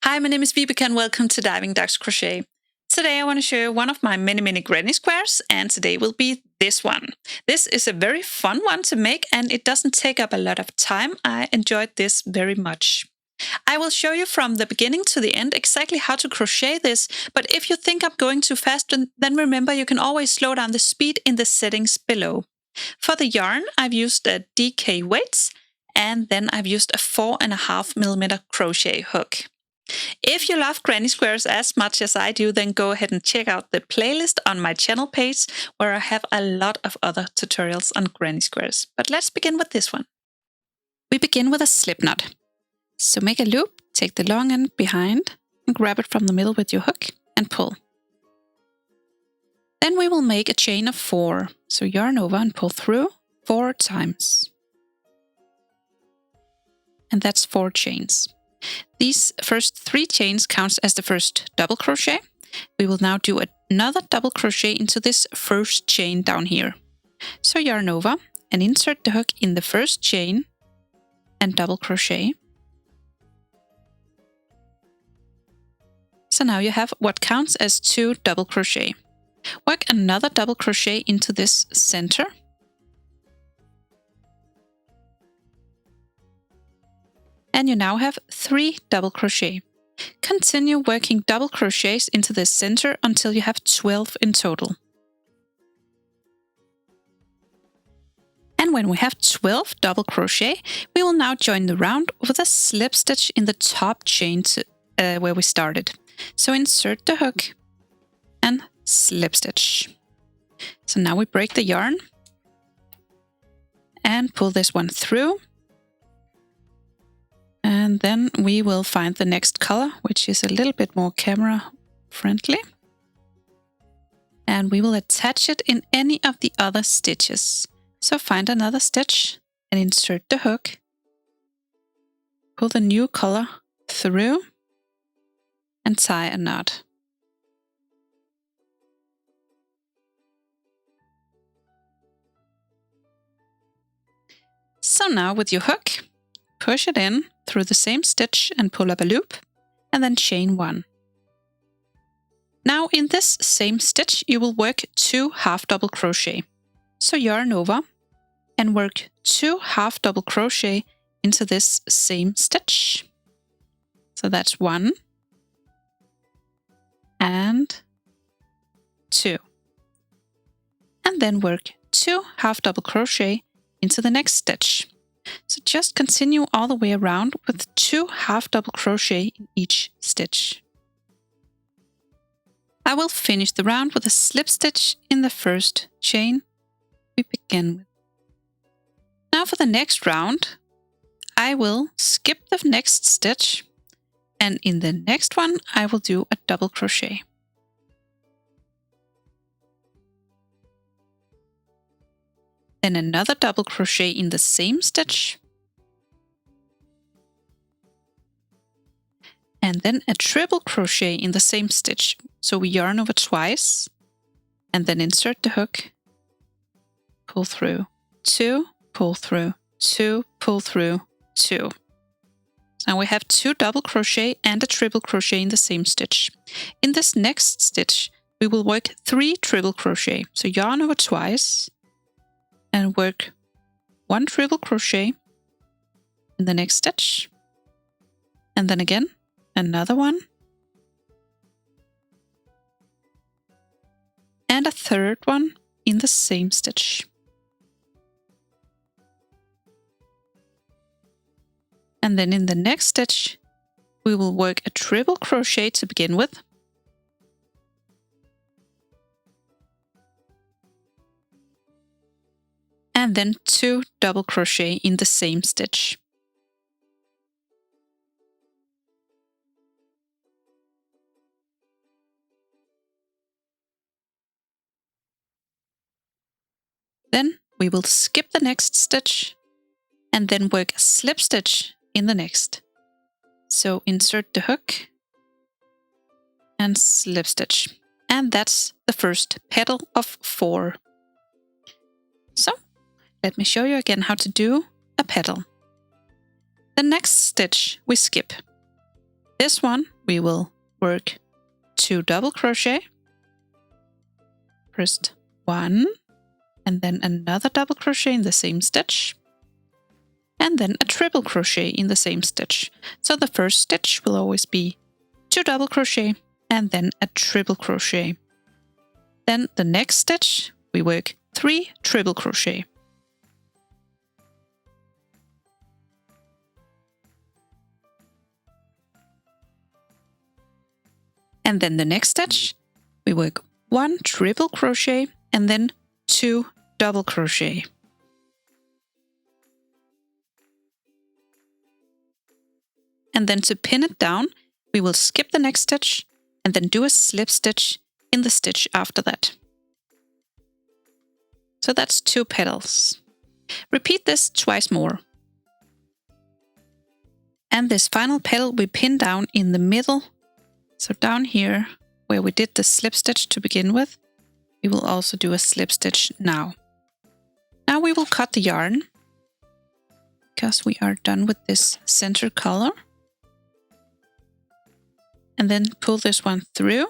Hi, my name is Vibeke and welcome to Diving Ducks Crochet. Today I want to show you one of my many granny squares, and today will be this one. This is a very fun one to make and it doesn't take up a lot of time. I enjoyed this very much. I will show you from the beginning to the end exactly how to crochet this, but if you think I'm going too fast, then remember you can always slow down the speed in the settings below. For the yarn, I've used a DK weights, and then I've used a 4.5mm crochet hook. If you love granny squares as much as I do, then go ahead and check out the playlist on my channel page where I have a lot of other tutorials on granny squares. But let's begin with this one. We begin with a slip knot. So make a loop, take the long end behind and grab it from the middle with your hook and pull. Then we will make a chain of 4. So yarn over and pull through 4 times. And that's 4 chains. These first 3 chains counts as the first double crochet. We will now do another double crochet into this first chain down here. So yarn over and insert the hook in the first chain and double crochet. So now you have what counts as 2 double crochet. Work another double crochet into this center. And you now have 3 double crochet. Continue working double crochets into the center until you have 12 in total. And when we have 12 double crochet, we will now join the round with a slip stitch in the top chain where we started. So insert the hook and slip stitch. So now we break the yarn and pull this one through. And then we will find the next color, which is a little bit more camera friendly. And we will attach it in any of the other stitches. So find another stitch and insert the hook. Pull the new color through and tie a knot. So now with your hook, push it in through the same stitch and pull up a loop, and then chain 1. Now in this same stitch you will work 2 half double crochet. So yarn over and work 2 half double crochet into this same stitch. So that's 1 and 2. And then work 2 half double crochet into the next stitch. So just continue all the way around with 2 half double crochet in each stitch. I will finish the round with a slip stitch in the first chain we begin with. Now for the next round, I will skip the next stitch, and in the next one I will do a double crochet. Then another double crochet in the same stitch. And then a triple crochet in the same stitch. So we yarn over twice and then insert the hook, pull through 2, pull through 2, pull through 2. Now we have 2 double crochet and a triple crochet in the same stitch. In this next stitch, we will work 3 triple crochet. So yarn over twice and work 1 triple crochet in the next stitch, and then again another one, and a third one in the same stitch. And then in the next stitch we will work a triple crochet to begin with, and then 2 double crochet in the same stitch. Then we will skip the next stitch and then work a slip stitch in the next. So insert the hook and slip stitch. And that's the first petal of 4. So let me show you again how to do a petal. The next stitch we skip. This one we will work 2 double crochet, first 1, and then another double crochet in the same stitch, and then a triple crochet in the same stitch. So the first stitch will always be 2 double crochet and then a triple crochet. Then the next stitch we work 3 triple crochet. And then the next stitch we work 1 triple crochet and then 2 double crochet. And then to pin it down, we will skip the next stitch and then do a slip stitch in the stitch after that. So that's 2 petals. Repeat this twice more. And this final petal we pin down in the middle. So down here, where we did the slip stitch to begin with, we will also do a slip stitch now. Now we will cut the yarn, because we are done with this center color. And then pull this one through.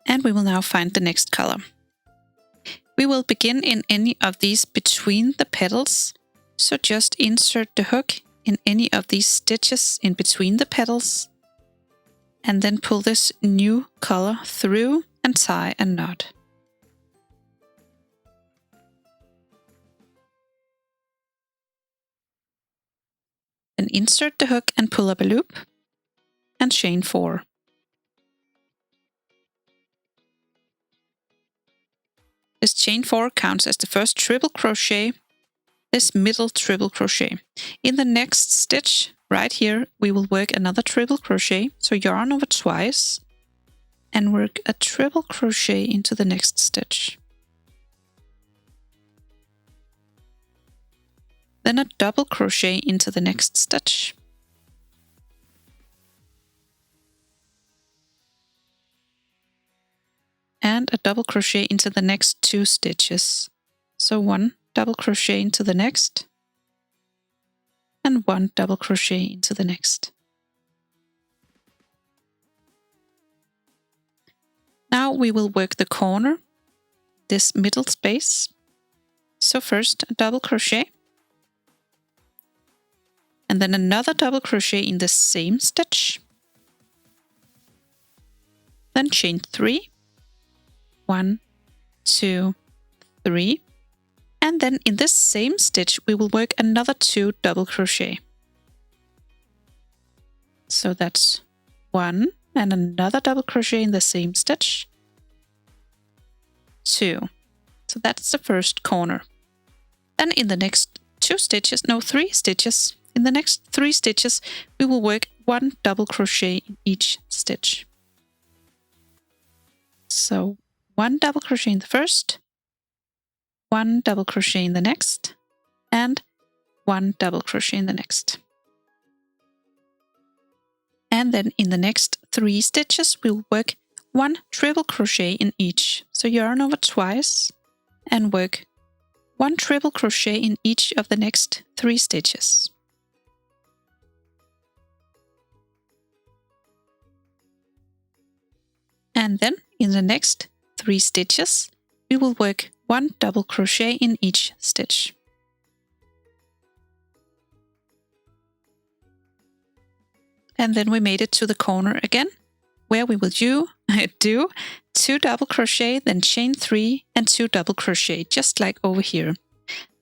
And we will now find the next color. We will begin in any of these between the petals. So just insert the hook in any of these stitches in between the petals. And then pull this new color through and tie a knot. Then insert the hook and pull up a loop and chain 4. This chain 4 counts as the first triple crochet, this middle triple crochet. In the next stitch, right here, we will work another triple crochet, so yarn over twice, and work a triple crochet into the next stitch. Then a double crochet into the next stitch. And a double crochet into the next 2 stitches. So 1 double crochet into the next, and 1 double crochet into the next. Now we will work the corner, this middle space. So first a double crochet, and then another double crochet in the same stitch. Then chain 3. 1, 2, 3. And then in this same stitch, we will work another 2 double crochet. So that's 1 and another double crochet in the same stitch. 2. So that's the first corner. Then in the next 3 stitches. In the next 3 stitches, we will work 1 double crochet in each stitch. So 1 double crochet in the first, 1 double crochet in the next, and 1 double crochet in the next. And then in the next 3 stitches, we'll work 1 triple crochet in each. So yarn over twice and work 1 triple crochet in each of the next 3 stitches. And then in the next 3 stitches, we will work 1 double crochet in each stitch. And then we made it to the corner again, where we will do 2 double crochet, then chain 3 and 2 double crochet, just like over here.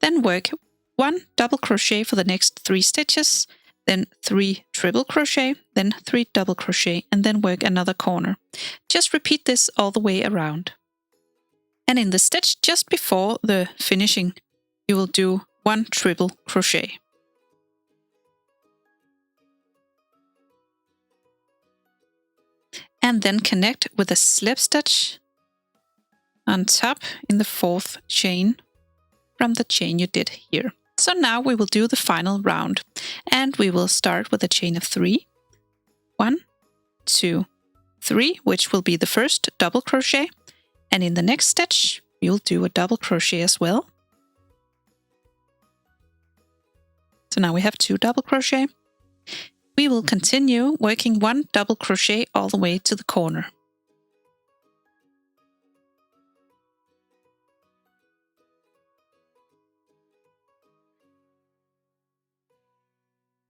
Then work 1 double crochet for the next 3 stitches, then 3 triple crochet, then 3 double crochet, and then work another corner. Just repeat this all the way around. And in the stitch just before the finishing, you will do 1 triple crochet. And then connect with a slip stitch on top in the 4th chain from the chain you did here. So now we will do the final round, and we will start with a chain of 3. 1, 2, 3, which will be the first double crochet. And in the next stitch, you'll do a double crochet as well. So now we have 2 double crochet. we will continue working 1 double crochet all the way to the corner.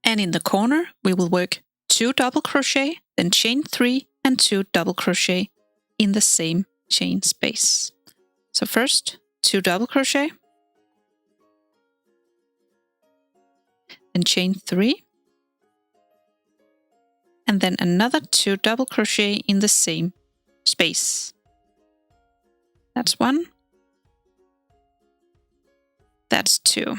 And in the corner, we will work 2 double crochet, then chain 3 and 2 double crochet in the same chain space. So first 2 double crochet, then chain 3, and then another 2 double crochet in the same space. That's 1. That's 2.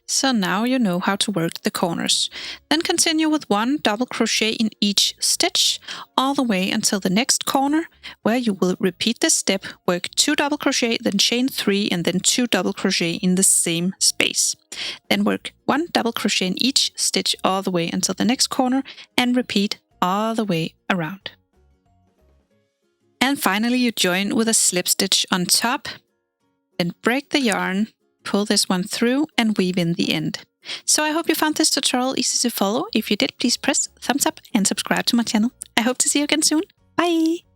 So now you know how to work the corners. Then continue with 1 double crochet in each stitch all the way until the next corner, where you will repeat this step, work 2 double crochet, then chain 3 and then 2 double crochet in the same space. Then work 1 double crochet in each stitch all the way until the next corner and repeat all the way around. And finally you join with a slip stitch on top, then break the yarn, pull this one through and weave in the end. So I hope you found this tutorial easy to follow. If you did, please press thumbs up and subscribe to my channel. I hope to see you again soon. Bye!